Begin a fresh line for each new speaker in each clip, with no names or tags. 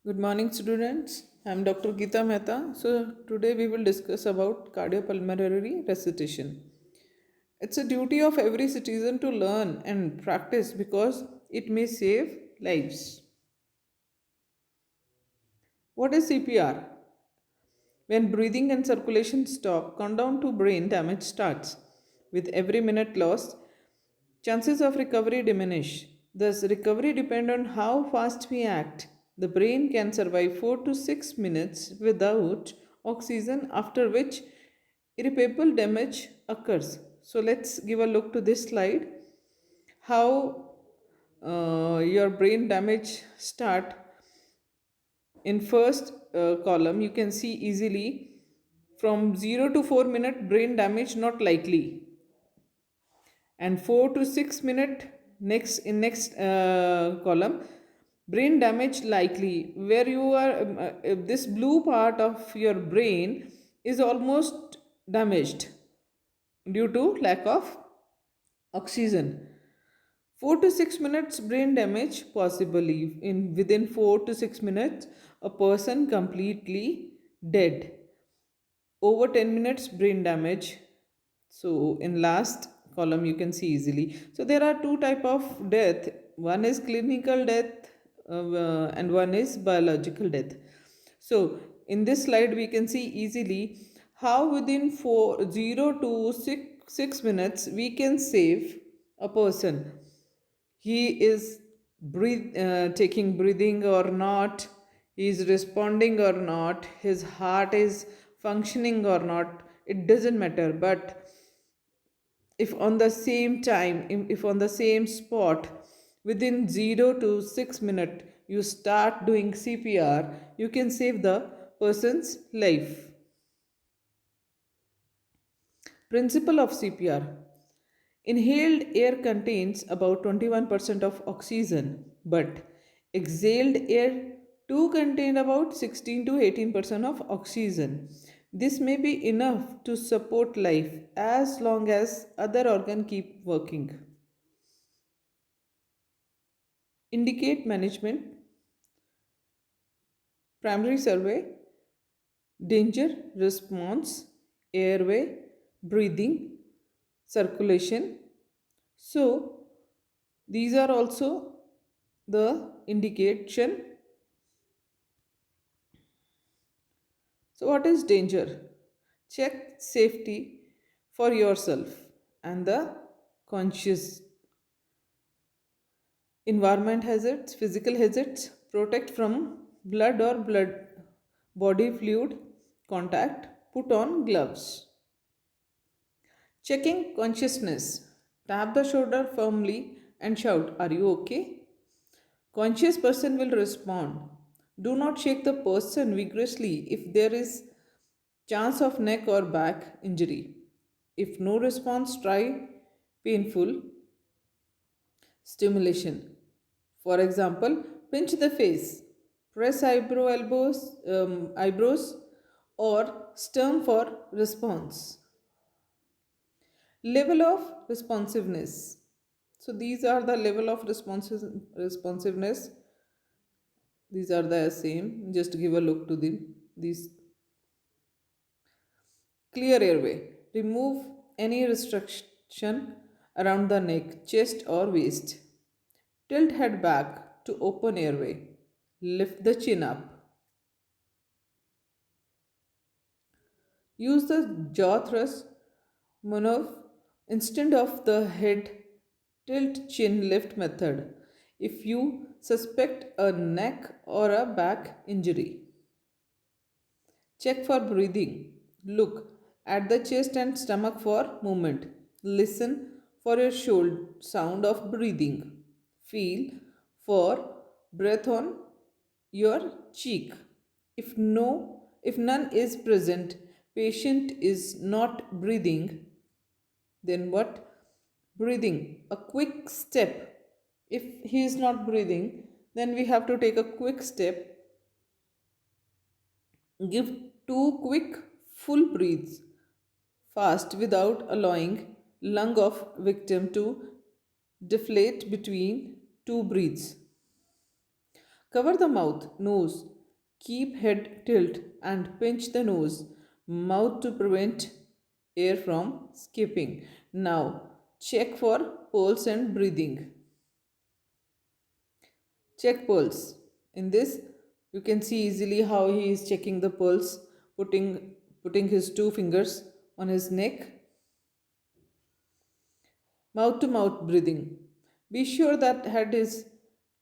Good morning, students. I am Dr. Geeta Mehta. So, today we will discuss about cardiopulmonary resuscitation. It's a duty of every citizen to learn and practice because it may save lives. What is CPR? When breathing and circulation stop, countdown to brain damage starts. With every minute lost, chances of recovery diminish. Thus, recovery depends on how fast we act. The brain can survive 4 to 6 minutes without oxygen, after which irreparable damage occurs. So, let's give a look to this slide. How your brain damage start. In first column, you can see easily from 0 to 4 minute brain damage not likely, and 4 to 6 minute next column brain damage likely, where you are this blue part of your brain is almost damaged due to lack of oxygen. 4 to 6 minutes brain damage possibly. In within 4 to 6 minutes a person completely dead. Over 10 minutes brain damage. So in last column you can see easily. So there are two type of death. One is clinical death, and one is biological death. So in this slide we can see easily how within 0 to 6 minutes we can save a person. He is taking breathing or not, he is responding or not, his heart is functioning or not, it doesn't matter. But if on the same time, if on the same spot, within 0 to 6 minutes you start doing CPR, you can save the person's life. Principle of CPR. Inhaled air contains about 21% of oxygen, but exhaled air too contain about 16 to 18% of oxygen. This may be enough to support life as long as other organs keep working. Indicate management, primary survey, danger response, airway, breathing, circulation. So, these are also the indication. So, what is danger? Check safety for yourself and the conscious. Environment hazards, physical hazards, protect from blood or blood body fluid contact, put on gloves. Checking consciousness. Tap the shoulder firmly and shout, "Are you okay?" Conscious person will respond. Do not shake the person vigorously if there is chance of neck or back injury. If no response, try painful stimulation. For example, pinch the face, press eyebrows, or stir for response. Level of responsiveness. So these are the level of responsiveness. These are the same. Just give a look to them. These clear airway. Remove any restriction around the neck, chest, or waist. Tilt head back to open airway. Lift the chin up. Use the jaw thrust maneuver instead of the head tilt chin lift method if you suspect a neck or a back injury. Check for breathing. Look at the chest and stomach for movement. Listen for your shoulder sound of breathing. Feel for breath on your cheek. If none is present, patient is not breathing, then what? Breathing. A quick step. If he is not breathing, then we have to take a quick step. Give two quick full breaths fast without allowing lung of victim to deflate between two breaths. Cover the mouth, nose, keep head tilt and pinch the nose, mouth to prevent air from escaping. Now, check for pulse and breathing. Check pulse. In this, you can see easily how he is checking the pulse, putting his two fingers on his neck. Mouth to mouth breathing. Be sure that head is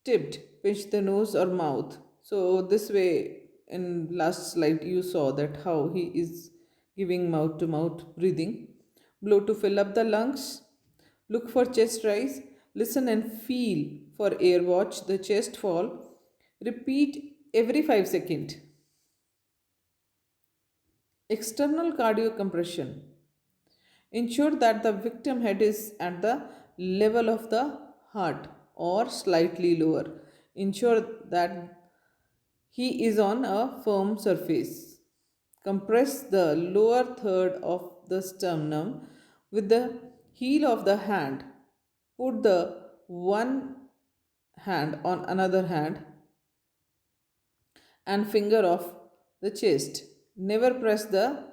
tipped, pinch the nose or mouth. So this way, in last slide you saw that how he is giving mouth to mouth breathing. Blow to fill up the lungs. Look for chest rise. Listen and feel for air. Watch the chest fall. Repeat every 5 seconds. External cardio compression. Ensure that the victim head is at the level of the heart or slightly lower. Ensure that he is on a firm surface. Compress the lower third of the sternum with the heel of the hand. Put the one hand on another hand and finger of the chest. Never press the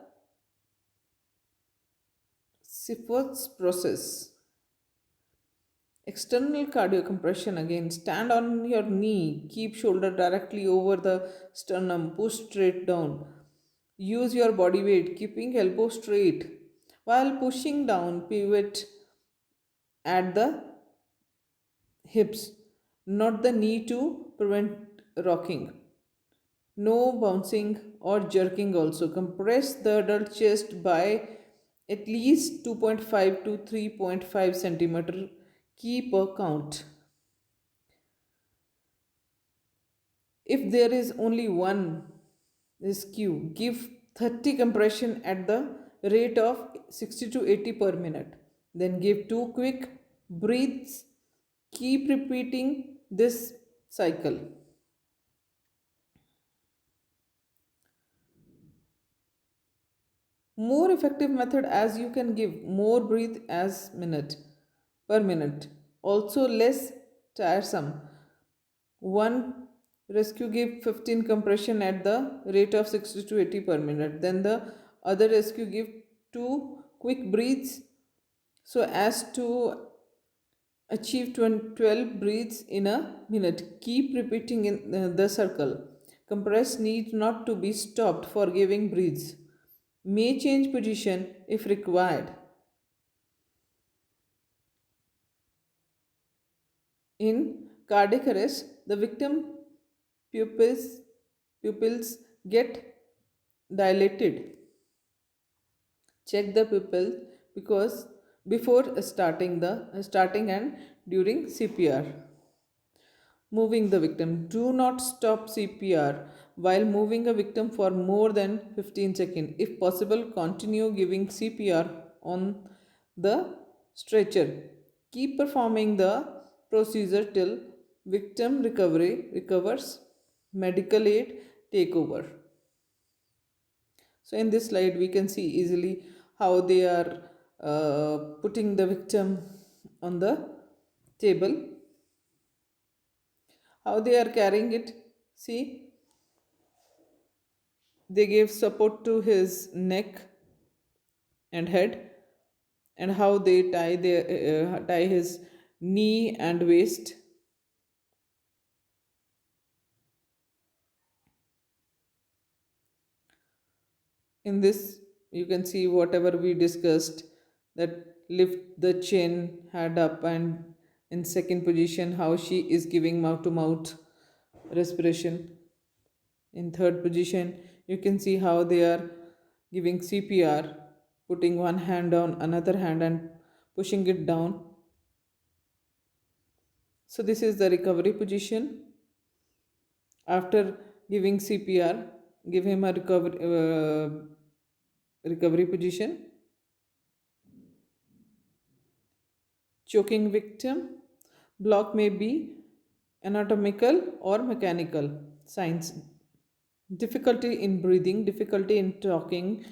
Siffort's process. External cardiocompression again. Stand on your knee. Keep shoulder directly over the sternum. Push straight down. Use your body weight, keeping elbow straight. While pushing down, pivot at the hips, not the knee to prevent rocking. No bouncing or jerking also. Compress the adult chest by at least 2.5 to 3.5 centimeter. Keep a count. If there is only one rescue, give 30 compression at the rate of 60 to 80 per minute. Then give two quick breaths. Keep repeating this cycle. More effective method as you can give more breath as minute per minute. Also less tiresome. One rescue give 15 compression at the rate of 60 to 80 per minute. Then the other rescue give two quick breaths so as to achieve 12 breaths in a minute. Keep repeating in the circle. Compress need not to be stopped for giving breaths. May change position if required. In cardiac arrest, the victim pupils, pupils get dilated. Check the pupil because before starting and during CPR. Moving the victim. Do not stop CPR while moving a victim for more than 15 seconds. If possible, continue giving CPR on the stretcher. Keep performing the procedure till victim recovers. Medical aid take over. So in this slide, we can see easily how they are putting the victim on the table, how they are carrying it. See, they gave support to his neck and head, and how they tie his knee and waist. In this, you can see whatever we discussed, that lift the chin, head up, and in second position, how she is giving mouth to mouth respiration. In third position, you can see how they are giving CPR, putting one hand on another hand and pushing it down. So, this is the recovery position. After giving CPR, give him a recovery position. Choking victim. Block may be anatomical or mechanical signs. Difficulty in breathing, difficulty in talking,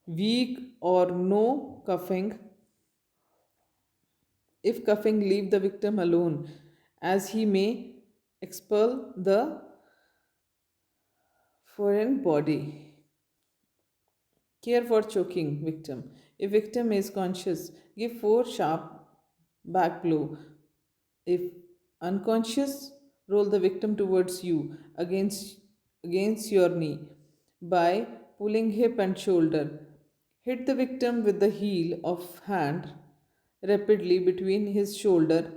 weak or no coughing. If coughing, leave the victim alone as he may expel the foreign body. Care for choking victim. If victim is conscious, give 4 sharp back blow. If unconscious, roll the victim towards you against your knee by pulling hip and shoulder. Hit the victim with the heel of hand rapidly between his shoulder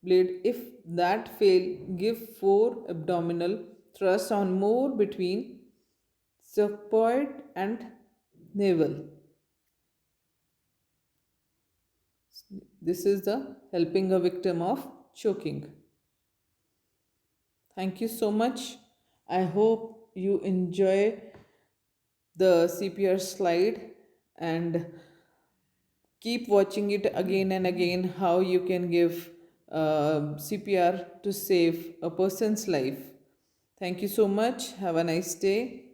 blade. If that fail, give 4 abdominal thrusts on more between scaphoid and navel. This is the helping a victim of choking. Thank you so much. I hope you enjoy the CPR slide and keep watching it again and again how you can give CPR to save a person's life. Thank you so much. Have a nice day.